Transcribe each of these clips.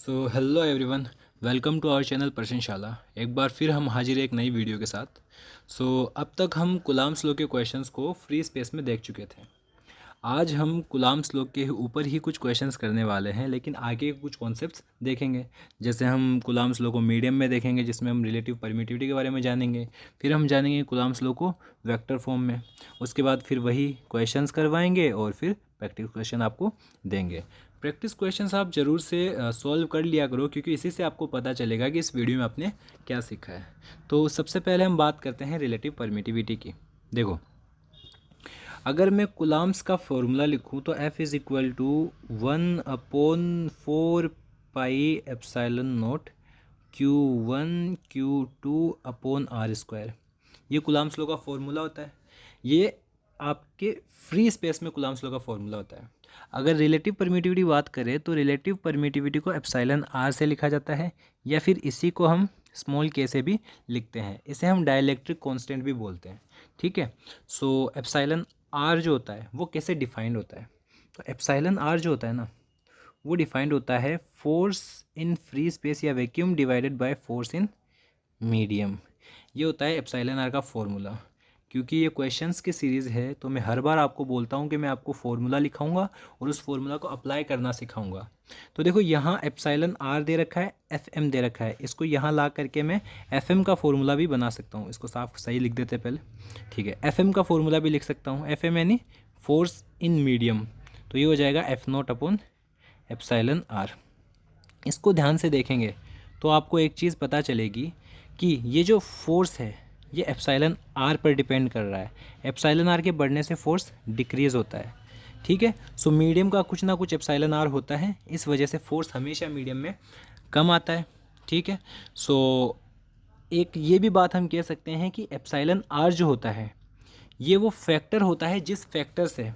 So hello everyone, welcome to our channel Prashnashala. एक बार फिर हम हाजिर हैं एक नई वीडियो के साथ। अब तक हम कूलाम्स लॉ के क्वेश्चंस को फ्री स्पेस में देख चुके थे। आज हम कूलाम्स लॉ के ऊपर ही कुछ क्वेश्चंस करने वाले हैं, लेकिन आगे कुछ कॉन्सेप्ट्स देखेंगे। जैसे हम कूलाम्स लॉ को मीडियम में देखेंगे, जिसमें हम रिलेटिव परमिटिविटी के बारे में जानेंगे। फिर हम जानेंगे कूलाम्स लॉ को वेक्टर फॉर्म में। उसके बाद फिर वही क्वेश्चंस करवाएंगे और फिर प्रैक्टिस क्वेश्चन आपको देंगे। प्रैक्टिस क्वेश्चंस आप ज़रूर से सॉल्व कर लिया करो, क्योंकि इसी से आपको पता चलेगा कि इस वीडियो में आपने क्या सीखा है। तो सबसे पहले हम बात करते हैं रिलेटिव परमिटिविटी की। देखो, अगर मैं कूलाम्स का फॉर्मूला लिखूं तो F is equal to 1/4 pi epsilon not Q1 Q2 upon R square. ये कूलाम्स लॉ का फॉर्मूला होता है। ये आपके फ्री स्पेस में कूलाम्स लॉ का फॉर्मूला होता है। अगर रिलेटिव परमिटिविटी बात करें तो रिलेटिव परमिटिविटी को एप्सिलॉन आर से लिखा जाता है, या फिर इसी को हम स्मॉल के से भी लिखते हैं। इसे हम डाइलेक्ट्रिक कांस्टेंट भी बोलते हैं। ठीक है। एप्सिलॉन आर जो होता है वो कैसे डिफाइंड होता है? तो एप्सिलॉन आर जो होता है ना, वो डिफाइंड होता है फोर्स इन फ्री स्पेस या vacuum divided by force in medium. ये होता है एप्सिलॉन आर का फॉर्मूला। क्योंकि ये क्वेश्चंस की सीरीज़ है तो मैं हर बार आपको बोलता हूँ कि मैं आपको फॉर्मूला लिखाऊंगा और उस फॉर्मूला को अप्लाई करना सिखाऊंगा। तो देखो, यहाँ एप्सिलॉन आर दे रखा है, एफ एम दे रखा है। इसको यहाँ ला करके मैं एफ एम का फॉर्मूला भी बना सकता हूँ। इसको साफ सही लिख देते पहले। ठीक है, एफ एम का फॉर्मूला भी लिख सकता हूँ। एफ एम यानी फोर्स इन मीडियम। तो ये हो जाएगा F not upon epsilon R. इसको ध्यान से देखेंगे तो आपको एक चीज़ पता चलेगी कि ये जो फोर्स है ये एप्सिलॉन आर पर डिपेंड कर रहा है। एप्सिलॉन आर के बढ़ने से फोर्स डिक्रीज़ होता है। ठीक है। मीडियम का कुछ ना कुछ एप्सिलॉन आर होता है, इस वजह से फोर्स हमेशा मीडियम में कम आता है। ठीक है। एक ये भी बात हम कह सकते हैं कि एप्सिलॉन आर जो होता है ये वो फैक्टर होता है जिस फैक्टर से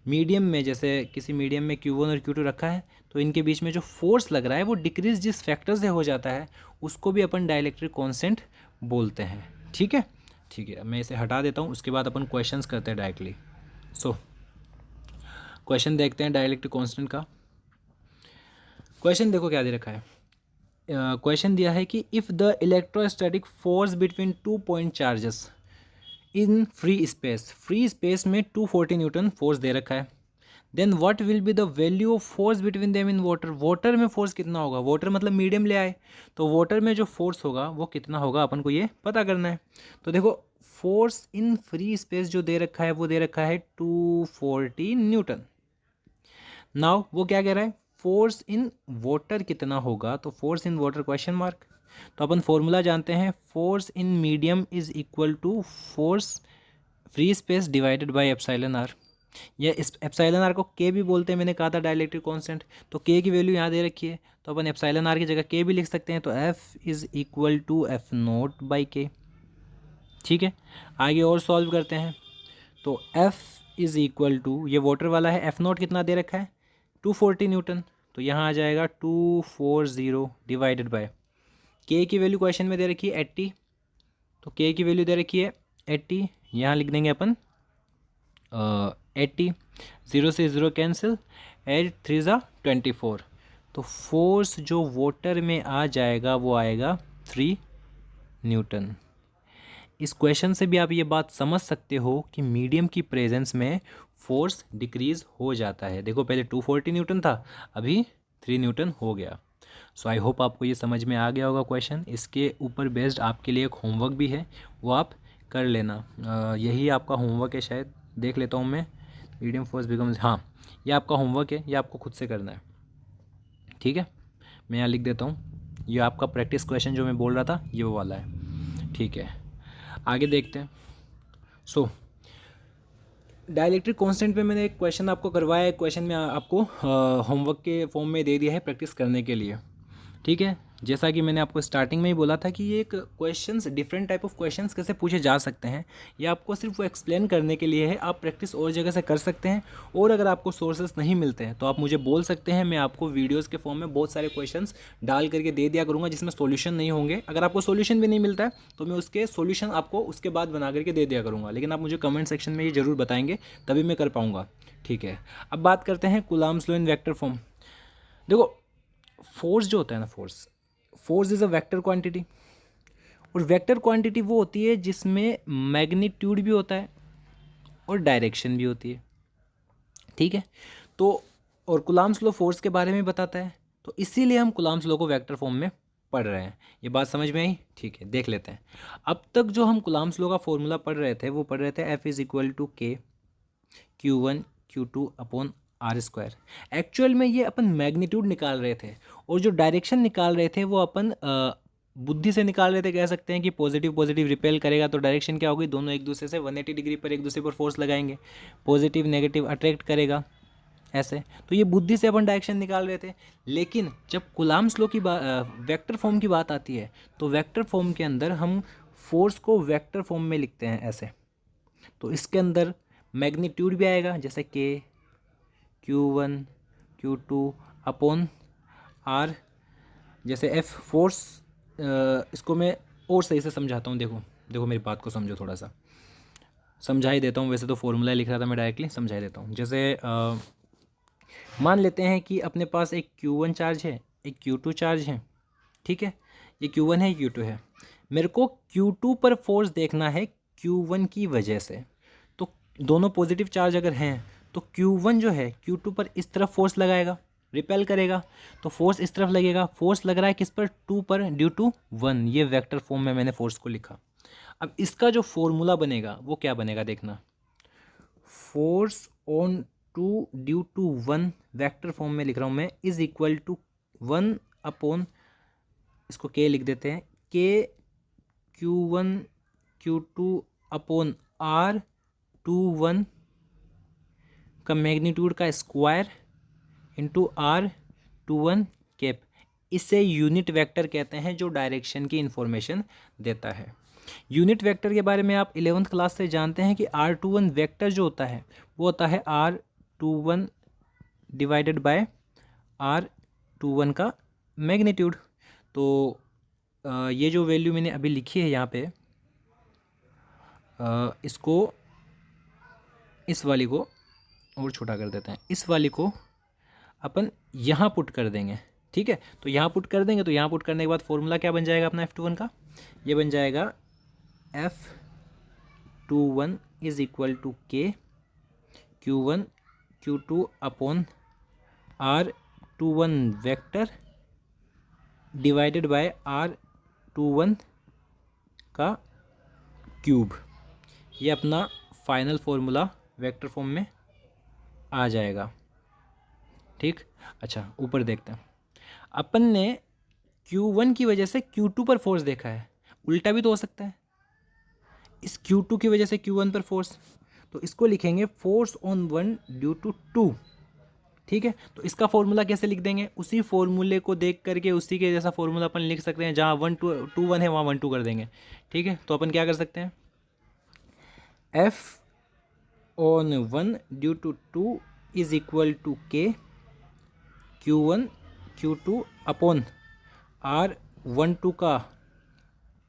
मीडियम में, जैसे किसी मीडियम में Q1 और Q2 रखा है तो इनके बीच में जो फोर्स लग रहा है वो डिक्रीज जिस फैक्टर से हो जाता है उसको भी अपन डाइलेक्ट्रिक कांस्टेंट बोलते हैं। ठीक है। ठीक है, मैं इसे हटा देता हूँ। उसके बाद अपन क्वेश्चंस करते हैं डायरेक्टली। क्वेश्चन देखते हैं डाइलेक्ट्रिक कांस्टेंट का। क्वेश्चन देखो क्या दे रखा है। क्वेश्चन दिया है कि if the electrostatic force between 2 point charges in free space में 240 न्यूटन फोर्स दे रखा है, then what will be the value of force between them in water. Water में फोर्स कितना होगा? वाटर मतलब मीडियम ले आए, तो वाटर में जो फोर्स होगा वो कितना होगा अपन को ये पता करना है। तो देखो, फोर्स इन फ्री स्पेस जो दे रखा है वो दे रखा है 240 न्यूटन। नाउ वो क्या कह रहा है, फोर्स इन वाटर कितना होगा? तो force in water question mark. तो अपन फॉर्मूला जानते हैं, force in medium is equal to force free space divided by epsilon R. या इस एप्सिलॉन आर को के भी बोलते हैं, मैंने कहा था डाइलेक्ट्रिक कांस्टेंट। तो के की वैल्यू यहाँ दे रखी है, तो अपन एप्सिलॉन आर की जगह के भी लिख सकते हैं। तो F is equal to F not by K. ठीक है, आगे और सॉल्व करते हैं। तो एफ इज इक्वल टू, ये वाटर वाला है, एफ नोट कितना दे रखा है 240 न्यूटन। तो यहाँ आ जाएगा 240 डिवाइडेड बाय के की वैल्यू क्वेश्चन में दे रखी है 80। तो के की वैल्यू दे रखी है 80, यहाँ लिख देंगे अपन 80। 0 से 0 कैंसिल, 8 3 ज़ा 24। तो फोर्स जो वाटर में आ जाएगा वो आएगा 3 न्यूटन। इस क्वेश्चन से भी आप ये बात समझ सकते हो कि मीडियम की प्रेजेंस में फोर्स डिक्रीज हो जाता है। देखो, पहले 240 न्यूटन था, अभी 3 न्यूटन हो गया। आई होप आपको ये समझ में आ गया होगा क्वेश्चन। इसके ऊपर बेस्ड आपके लिए एक होमवर्क भी है, वो आप कर लेना। यही आपका होमवर्क है शायद, देख लेता हूँ मैं। मीडियम फोर्स बिकम्स, हाँ ये आपका होमवर्क है, ये आपको खुद से करना है। ठीक है, मैं यहाँ लिख देता हूँ। ये आपका प्रैक्टिस क्वेश्चन जो मैं बोल रहा था ये वो वाला है। ठीक है, आगे देखते हैं। डाइलेक्ट्रिक कांस्टेंट पे मैंने एक क्वेश्चन आपको करवाया है। क्वेश्चन में आपको होमवर्क के फॉर्म में दे दिया है प्रैक्टिस करने के लिए। ठीक है, जैसा कि मैंने आपको स्टार्टिंग में ही बोला था कि ये एक questions, different type of questions कैसे पूछे जा सकते हैं, ये आपको सिर्फ वो एक्सप्लेन करने के लिए है। आप प्रैक्टिस और जगह से कर सकते हैं, और अगर आपको सोर्सेस नहीं मिलते हैं तो आप मुझे बोल सकते हैं। मैं आपको वीडियोज़ के फॉर्म में बहुत सारे क्वेश्चंस डाल करके दे दिया करूँगा जिसमें सोल्यूशन नहीं होंगे। अगर आपको सोल्यूशन भी नहीं मिलता है तो मैं उसके सोल्यूशन आपको उसके बाद बना करके दे दिया करूँगा, लेकिन आप मुझे कमेंट सेक्शन में ये ज़रूर बताएंगे, तभी मैं कर पाऊँगा। ठीक है, अब बात करते हैं coulombs law in vector form. देखो, फोर्स जो होता है ना, force is a vector quantity, और वेक्टर क्वांटिटी वो होती है जिसमें मैग्नीट्यूड भी होता है और डायरेक्शन भी होती है, ठीक है। तो और कूलम्ब्स लॉ फोर्स के बारे में बताता है, तो इसीलिए हम कूलम्ब्स लॉ को वेक्टर फॉर्म में पढ़ रहे हैं। ये बात समझ में आई? ठीक है, देख लेते हैं। अब तक जो हम कूलम्ब्स लॉ का फॉर्मूला पढ़ रहे थे वो पढ़ रहे थे F is equal to K Q1 Q2 upon R square. Actual में ये अपन मैग्नीट्यूड निकाल रहे थे, और जो डायरेक्शन निकाल रहे थे वो अपन बुद्धि से निकाल रहे थे। कह सकते हैं कि पॉजिटिव पॉजिटिव रिपेल करेगा तो डायरेक्शन क्या होगी, दोनों एक दूसरे से 180 डिग्री पर एक दूसरे पर फोर्स लगाएंगे, पॉजिटिव नेगेटिव अट्रैक्ट करेगा ऐसे। तो ये बुद्धि से अपन डायरेक्शन निकाल रहे थे। लेकिन जब कूलम्ब्स लॉ की वेक्टर फॉर्म की बात आती है, तो वेक्टर फॉर्म के अंदर हम फोर्स को वेक्टर फॉर्म में लिखते हैं ऐसे। तो इसके अंदर मैग्नीट्यूड भी आएगा, जैसे के Q1 Q2 अपॉन आर, जैसे F फोर्स। इसको मैं और सही से समझाता हूँ। देखो देखो मेरी बात को समझो, थोड़ा सा समझा ही देता हूँ। वैसे तो फॉर्मूला लिख रहा था मैं, डायरेक्टली समझा ही देता हूँ। जैसे मान लेते हैं कि अपने पास एक Q1 चार्ज है, एक Q2 चार्ज है, ठीक है। ये Q1 है, Q2 है। मेरे को Q2 पर फोर्स देखना है Q1 की वजह से। तो दोनों पॉजिटिव चार्ज अगर हैं तो Q1 जो है Q2 पर इस तरफ फोर्स लगाएगा, रिपेल करेगा, तो फोर्स इस तरफ लगेगा। फोर्स लग रहा है किस पर, 2 पर, ड्यू टू 1। ये वेक्टर फॉर्म में मैंने फोर्स को लिखा। अब इसका जो फॉर्मूला बनेगा वो क्या बनेगा, देखना। Force on 2 due to 1, vector form में लिख रहा हूँ मैं, इज इक्वल टू 1 अपॉन, इसको के लिख देते हैं, के Q1 Q2 अपॉन R21 का मैग्नीट्यूड का स्क्वायर इंटू R21 कैप। इसे यूनिट वेक्टर कहते हैं, जो डायरेक्शन की इंफॉर्मेशन देता है। यूनिट वेक्टर के बारे में आप 11th क्लास से जानते हैं कि R21 वेक्टर जो होता है वो होता है R21 डिवाइडेड बाय R21 का मैग्नीट्यूड। तो ये जो वैल्यू मैंने अभी लिखी है यहाँ पे, इसको, इस वाली को और छोटा कर देते हैं, इस वाली को अपन यहाँ पुट कर देंगे, ठीक है। तो यहाँ पुट कर देंगे, तो यहाँ पुट करने के बाद फॉर्मूला क्या बन जाएगा अपना F21 का, ये बन जाएगा F21 is equal to K Q1 Q2 upon R21 vector divided by R21 का क्यूब। ये अपना फाइनल फॉर्मूला वेक्टर फॉर्म में आ जाएगा, ठीक। अच्छा, ऊपर देखते हैं। अपन ने Q1 की वजह से Q2 पर फोर्स देखा है, उल्टा भी तो हो सकता है, इस Q2 की वजह से Q1 पर फोर्स। तो इसको लिखेंगे फोर्स ऑन 1 ड्यू टू 2, ठीक है। तो इसका फॉर्मूला कैसे लिख देंगे, उसी फॉर्मूले को देख करके उसी के जैसा फॉर्मूला अपन लिख सकते हैं। जहाँ 1 2 1 है वहाँ 1 2 कर देंगे, ठीक है। तो अपन क्या कर सकते हैं, F on 1 due to 2 is equal to K Q1 Q2 upon R12 का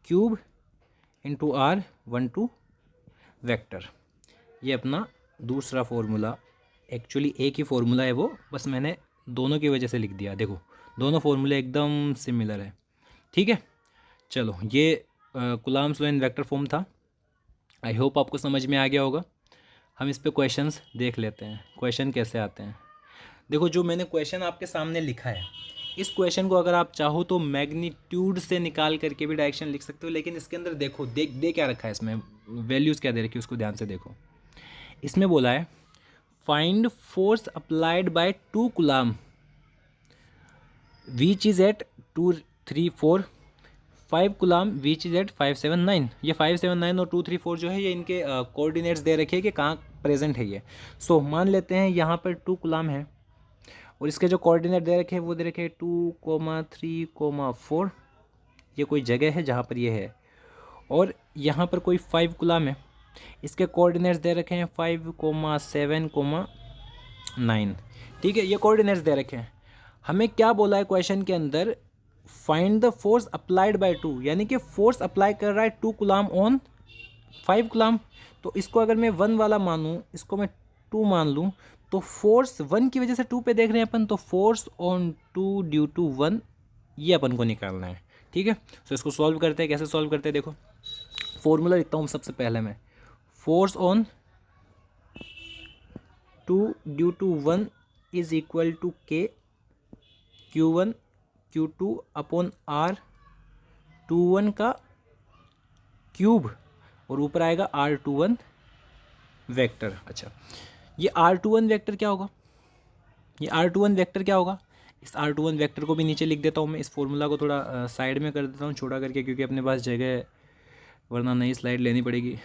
क्यूब इंटू R12 वेक्टर। ये अपना दूसरा फॉर्मूला, एक्चुअली एक ही फॉर्मूला है वो, बस मैंने दोनों की वजह से लिख दिया। देखो दोनों फॉर्मूले एकदम सिमिलर है, ठीक है। चलो, ये Coulomb's law in vector form था। आई होप आपको समझ में आ गया होगा। हम इस पे क्वेश्चंस देख लेते हैं, क्वेश्चन कैसे आते हैं। देखो, जो मैंने क्वेश्चन आपके सामने लिखा है, इस क्वेश्चन को अगर आप चाहो तो मैग्नीट्यूड से निकाल करके भी डायरेक्शन लिख सकते हो। लेकिन इसके अंदर देखो, दे क्या रखा है इसमें, वैल्यूज़ क्या दे रखी है उसको ध्यान से देखो। इसमें बोला है find force applied by 2 coulomb which is at 2 3 4 5 coulomb which is at 5 7 9। ये 5 7 9 और 2 3 4 जो है ये इनके कोऑर्डिनेट्स दे रखे हैं कि कहाँ प्रेजेंट है ये। सो मान लेते हैं यहाँ पर 2 कूलम्ब है और इसके जो कोऑर्डिनेट दे रखे हैं वो दे रखे हैं 2,3,4। ये कोई जगह है जहाँ पर ये है। और यहाँ पर कोई 5 कूलम्ब है, इसके कोऑर्डिनेट्स दे रखे हैं 5,7,9। ठीक है, ये कोऑर्डिनेट्स दे रखे हैं। हमें क्या बोला है क्वेश्चन के अंदर, find the force applied by 2, यानी कि फोर्स अप्लाई कर रहा है 2 कूलम्ब ऑन 5 कूलम्ब। तो इसको अगर मैं 1 वाला मानूँ, इसको मैं 2 मान लूँ, तो फोर्स 1 की वजह से 2 पे देख रहे हैं अपन, तो फोर्स ऑन 2 ड्यू टू 1 ये अपन को निकालना है। ठीक है, तो इसको सॉल्व करते हैं। कैसे सॉल्व करते हैं देखो, फॉर्मूला लिखता हूँ सबसे पहले मैं। Force on 2 due to 1 is equal to K Q1 Q2 upon R21 का क्यूब और ऊपर आएगा R21 वेक्टर। अच्छा, ये R21 वेक्टर क्या होगा, ये R21 वेक्टर क्या होगा, इस R21 वेक्टर को भी नीचे लिख देता हूँ मैं। इस फॉर्मूला को थोड़ा साइड में कर देता हूँ छोटा करके, क्योंकि अपने पास जगह है, वरना नई स्लाइड लेनी पड़ेगी।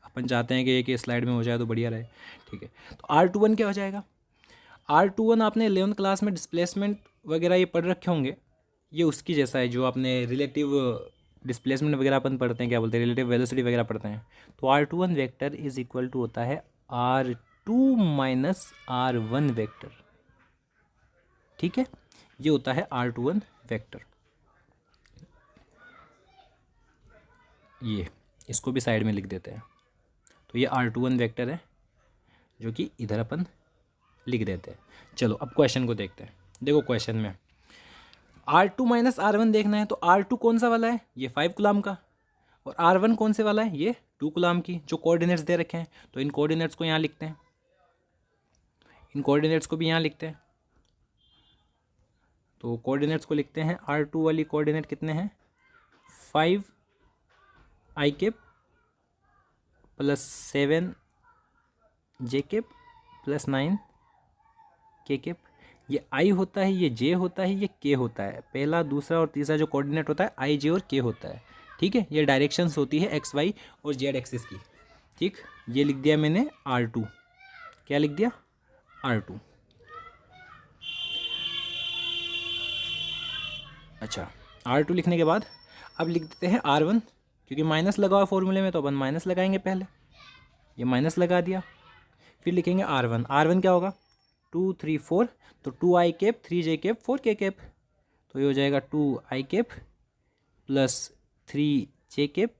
अपन चाहते हैं कि एक ही स्लाइड में हो जाए तो बढ़िया रहे। ठीक है, तो R21 क्या हो जाएगा, R21 आपने 11th क्लास में डिस्प्लेसमेंट वगैरह ये पढ़ रखे होंगे, ये उसकी जैसा है जो आपने रिलेटिव डिस्प्लेसमेंट वगैरह अपन पढ़ते हैं, क्या बोलते हैं, रिलेटिव वेलोसिटी वगैरह पढ़ते हैं। तो R21 vector is equal to होता है R2 माइनस R1 वेक्टर। ठीक है, ये होता है R21 वेक्टर। ये इसको भी साइड में लिख देते हैं। तो ये R21 वेक्टर है जो कि इधर अपन लिख देते हैं। चलो अब क्वेश्चन को देखते हैं। देखो क्वेश्चन में R2 माइनस R1 देखना है, तो R2 कौन सा वाला है, ये 5 कूलम का, और R1 कौन से वाला है, ये 2 कूलम की, जो कोऑर्डिनेट्स दे रखे हैं। तो इन कोऑर्डिनेट्स को यहाँ लिखते हैं, इन कोऑर्डिनेट्स को भी यहाँ लिखते हैं। तो कोऑर्डिनेट्स को लिखते हैं, R2 वाली कोऑर्डिनेट कितने हैं, 5 I cap plus 7 J cap plus 9 K cap. ये I होता है, ये J होता है, ये K होता है। पहला, दूसरा और तीसरा जो कोऑर्डिनेट होता है I J और K होता है। ठीक है, ये डायरेक्शंस होती है एक्स वाई और जेड एक्सिस की। ठीक, ये लिख दिया मैंने R2, क्या लिख दिया, R2। अच्छा, R2 लिखने के बाद अब लिख देते हैं R1, क्योंकि माइनस लगा हुआ फॉर्मूले में, तो अपन माइनस लगाएंगे पहले। ये माइनस लगा दिया, फिर लिखेंगे R1। R1 क्या होगा, 2 3 4, तो 2 I cap 3 J cap 4 K cap, तो ये हो जाएगा 2 I cap plus 3 J cap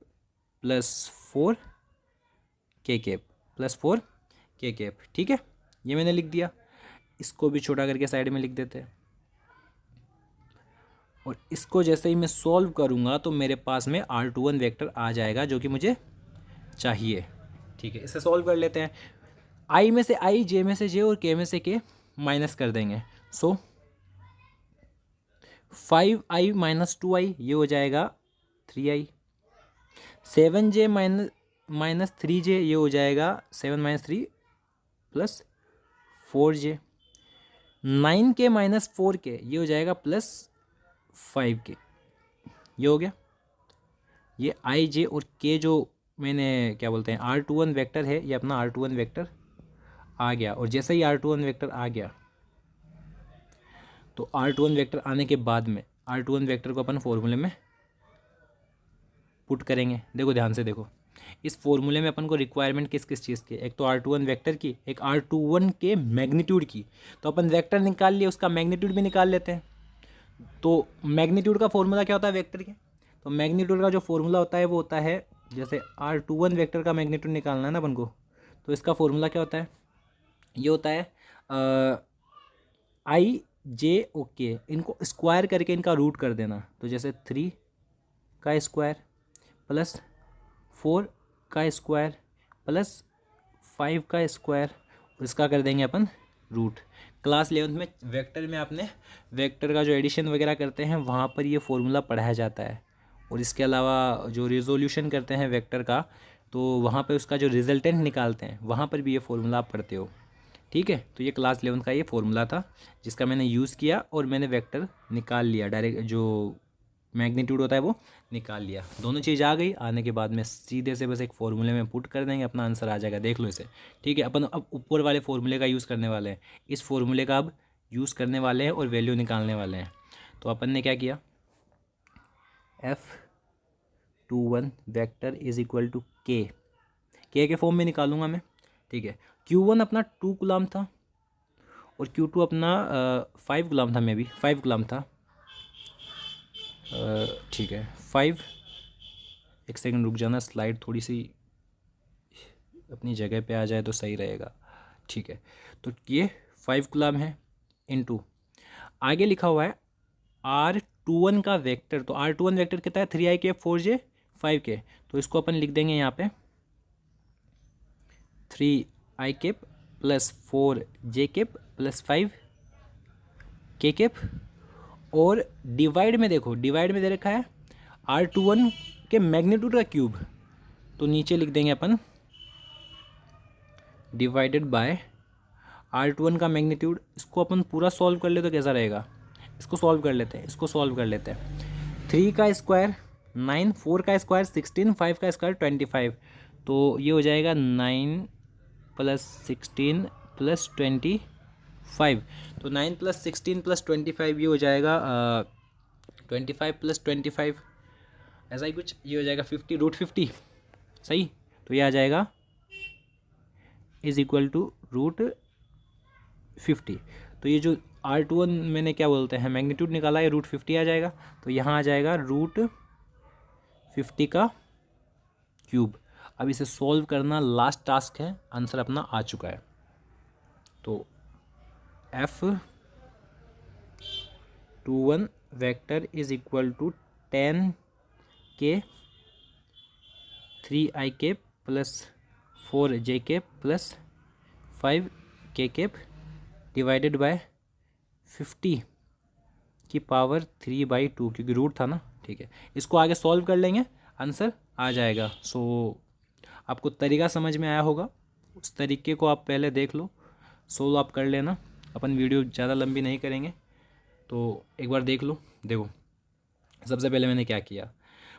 plus 4 K cap plus 4 K cap. ठीक है, ये मैंने लिख दिया। इसको भी छोटा करके साइड में लिख देते हैं, और इसको जैसे ही मैं सॉल्व करूँगा तो मेरे पास में R21 वेक्टर आ जाएगा जो कि मुझे चाहिए। ठीक है, इसे सॉल्व कर लेते हैं। I में से I, J में से J और K में से K माइनस कर देंगे। सो 5I माइनस 2I, ये हो जाएगा 3I। 7J माइनस 3J, ये हो जाएगा 7 minus 3 plus 4J। 9K minus 4K, ये हो जाएगा प्लस 5K। ये हो गया। ये I, J और K जो मैंने क्या बोलते हैं R21 वेक्टर है, ये अपना R21 वेक्टर आ गया। और जैसे ही R21 वेक्टर आ गया, तो R21 वेक्टर आने के बाद में R21 वेक्टर को अपन फॉर्मूले में पुट करेंगे। देखो ध्यान से देखो, इस फॉर्मूले में अपन को रिक्वायरमेंट किस किस चीज़ की, एक तो R21 वेक्टर की, एक R21 के मैग्नीट्यूड की। तो अपन वेक्टर निकाल लिए, उसका मैग्नीट्यूड भी निकाल लेते हैं। तो मैग्नीट्यूड का फॉर्मूला क्या होता है वेक्टर के, तो मैग्नीट्यूड का जो फॉर्मूला होता है वो होता है, जैसे R21 वेक्टर का मैग्नीट्यूड निकालना है ना अपन को, तो इसका फॉर्मूला क्या होता है, ये होता है I, J और K, इनको स्क्वायर करके इनका रूट कर देना। तो जैसे 3 का स्क्वायर प्लस 4 का स्क्वायर प्लस 5 का स्क्वायर, इसका कर देंगे अपन रूट। क्लास 11th में वेक्टर में आपने वेक्टर का जो एडिशन वगैरह करते हैं वहाँ पर ये फॉर्मूला पढ़ाया जाता है। और इसके अलावा जो रिजोल्यूशन करते हैं वेक्टर का, तो वहाँ पर उसका जो रिजल्टेंट निकालते हैं वहाँ पर भी ये फॉर्मूला आप पढ़ते हो। ठीक है, तो ये क्लास 11th का ये फॉर्मूला था जिसका मैंने यूज़ किया और मैंने वेक्टर निकाल लिया, डायरेक्ट जो मैग्नीट्यूड होता है वो निकाल लिया। दोनों चीज़ आ गई, आने के बाद में सीधे से बस एक फॉर्मूले में पुट कर देंगे, अपना आंसर आ जाएगा। देख लो इसे। ठीक है, अपन अब ऊपर वाले फॉर्मूले का यूज़ करने वाले हैं, इस फॉर्मूले का अब यूज़ करने वाले हैं और वैल्यू निकालने वाले हैं। तो अपन ने क्या किया, F21 vector is equal to के फॉर्म में निकालूंगा मैं। ठीक है, Q1 अपना 2 कूलम था और Q2 अपना 5 कूलम था, मे बी 5 कूलम था। ठीक है 5, एक सेकंड रुक जाना, स्लाइड थोड़ी सी अपनी जगह पे आ जाए तो सही रहेगा। ठीक है, तो ये 5 कूलम है इनटू, आगे लिखा हुआ है R21 का वेक्टर, तो R21 वेक्टर कितना है 3i केप 4j 5k, तो इसको अपन लिख देंगे यहाँ पे 3i cap plus 4j cap plus 5k cap, और डिवाइड में देखो, डिवाइड में दे रखा है R21 के मैग्नीट्यूड का क्यूब, तो नीचे लिख देंगे अपन डिवाइडेड बाय R21 का मैग्नीट्यूड। इसको अपन पूरा सॉल्व कर ले तो कैसा रहेगा, इसको सॉल्व कर लेते हैं, इसको सॉल्व कर लेते हैं। 3 का स्क्वायर 9, 4 का स्क्वायर 16, 5 का स्क्वायर 25, तो ये हो जाएगा 9 प्लस 16 प्लस 25, तो 9 प्लस 16 प्लस 25 ये हो जाएगा 25 प्लस 25, ऐसा ही कुछ, ये हो जाएगा 50 रूट 50, सही, तो ये आ जाएगा इज इक्वल टू रूट 50। तो ये जो R21 मैंने क्या बोलते हैं मैग्नीट्यूड निकाला है, रूट 50 आ जाएगा, तो यहाँ आ जाएगा रूट 50 का क्यूब। अब इसे सॉल्व करना लास्ट टास्क है, आंसर अपना आ चुका है, तो F21 vector is equal to 10k 3i cap plus 4j cap plus 5k cap divided by 50 की पावर 3/2, क्योंकि रूट था ना, ठीक है। इसको आगे सॉल्व कर लेंगे, आंसर आ जाएगा। सो आपको तरीका समझ में आया होगा, उस तरीके को आप पहले देख लो, सोल्व आप कर लेना, अपन वीडियो ज़्यादा लंबी नहीं करेंगे, तो एक बार देख लो। देखो सबसे पहले मैंने क्या किया,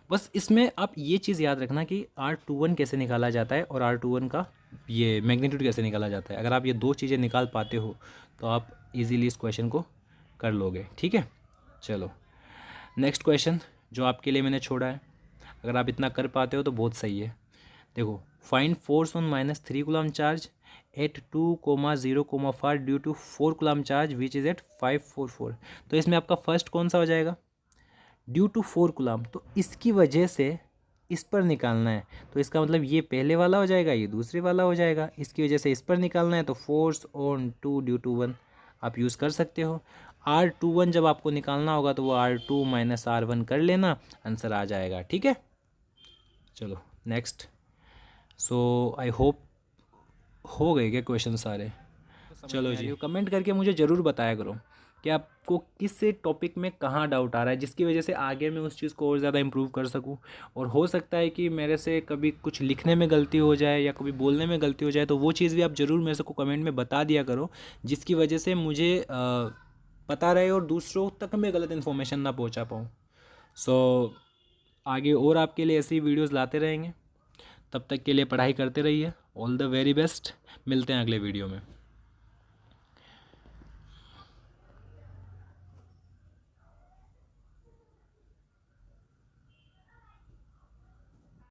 बस इसमें आप ये चीज़ याद रखना कि R21 कैसे निकाला जाता है और R21 का ये मैग्नीट्यूड कैसे निकाला जाता है। अगर आप ये दो चीज़ें निकाल पाते हो तो आप इजीली इस क्वेश्चन को कर लोगे, ठीक है। चलो नेक्स्ट क्वेश्चन जो आपके लिए मैंने छोड़ा है, अगर आप इतना कर पाते हो तो बहुत सही है। देखो, find force on -3 coulomb charge at 2,0,5 due to 4 coulomb charge which is at 544। तो इसमें आपका फर्स्ट कौन सा हो जाएगा, ड्यू टू 4 कूलम, तो इसकी वजह से इस पर निकालना है, तो इसका मतलब ये पहले वाला हो जाएगा, ये दूसरे वाला हो जाएगा, इसकी वजह से इस पर निकालना है, तो फोर्स ऑन 2 ड्यू टू 1 आप यूज़ कर सकते हो। R21 जब आपको निकालना होगा तो वो R2 माइनस R1 कर लेना, आंसर आ जाएगा, ठीक है। चलो नेक्स्ट। सो आई होप हो गए क्या क्वेश्चन सारे। चलो जी, कमेंट करके मुझे ज़रूर बताया करो कि आपको किस टॉपिक में कहाँ डाउट आ रहा है, जिसकी वजह से आगे मैं उस चीज़ को और ज़्यादा इम्प्रूव कर सकूँ। और हो सकता है कि मेरे से कभी कुछ लिखने में गलती हो जाए या कभी बोलने में गलती हो जाए, तो वो चीज़ भी आप ज़रूर मेरे को कमेंट में बता दिया करो, जिसकी वजह से मुझे पता रहे और दूसरों तक मैं गलत इन्फॉर्मेशन ना पहुँचा पाऊँ। सो आगे और आपके लिए ऐसी वीडियोज़ लाते रहेंगे, तब तक के लिए पढ़ाई करते रहिए। ऑल द वेरी बेस्ट, मिलते हैं अगले वीडियो में।